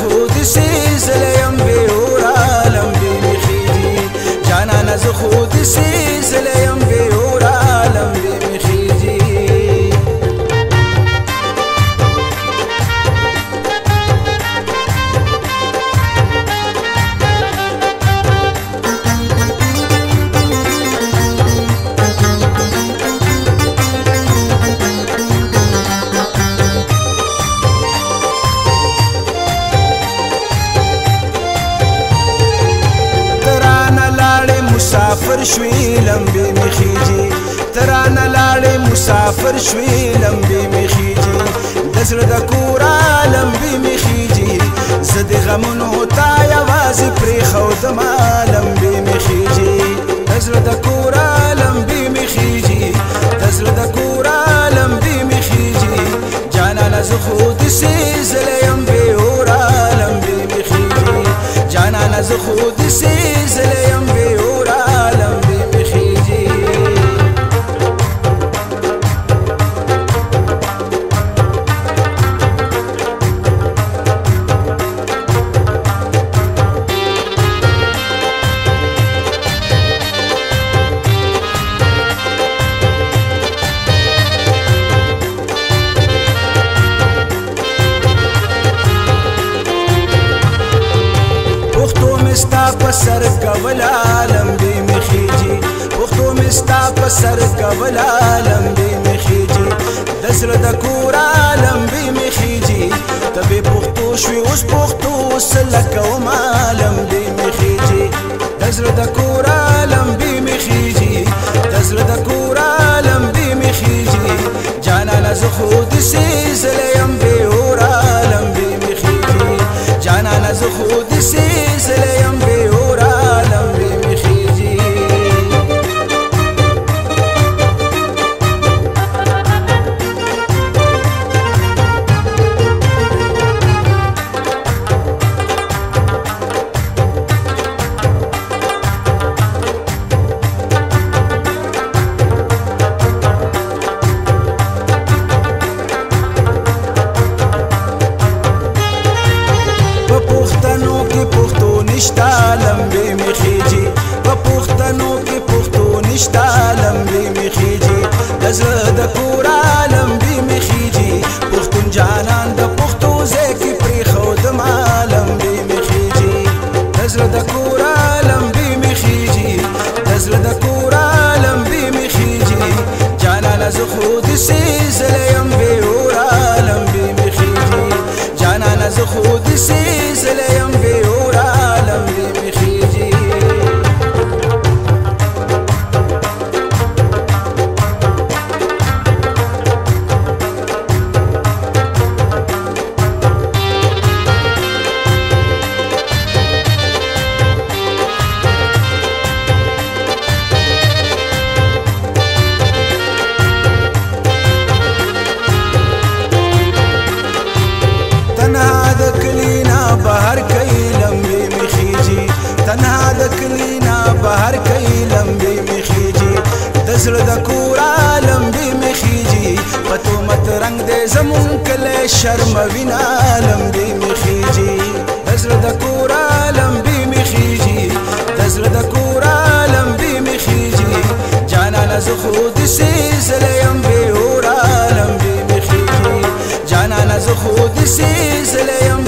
خود سیزلیم بیورا لمبی میخیجی جانانا ز خود سیزلیم بیورا لمبی میخیجی مسافر شوي لمبي مخيجي ترانا لاړې مسافر شوي لمبي مخيجي دزړه د کورا لمبي مخيجي زه د غمونو تا یوازې پرېښودمه لمبي مخيجي دزړه د کورا لمبي مخيجي دزړه د کورا لمبي مخيجي جانانه زه خو دسې زلی یم بېوره لمبي مخيجي جانانه زه خو دسې زلی یم بېوره سر کولا لمبي مخيجي پختو مستا په سر کولا لمبي مخيجي دزړه د کورا لمبي مخيجي تبه پختو شوي اوس پختو سلکوما لمبي مخيجي دزړه د کورا لمبي مخيجي دزړه د کورا لمبي مخيجي جانانا زه خو دسې زلیم بېوره لمبي مخيجي جانانا زه خو دسې زلیم نشتا لمبي مخيجي په پښتنو کې پښتو نشتا لمبي مخيجي دزړه د کورا لمبي مخيجي پښتون جانان د پښتو ځکه پرېښودمه لمبي مخيجي دزړه د کورا لمبي مخيجي دزړه د کورا لمبي مخيجي جانانه زه خو دسې زلیم بېوره لمبي مخيجي جانانه زه خو دسې زلیم بېوره بهر کئی لمبی مخیجی تنها د کلینا بهر کئی لمبی مخیجی دزړه د کورا لمبی مخیجی پتو مت رنگ دې زمون کله شرموینا لمبی مخیجی دزړه د کورا لمبی مخیجی دزړه د کورا لمبی مخیجی جانانه زه خو دسې زلیم بېوره لمبی مخیجی جانانه زه خو دسې زلیم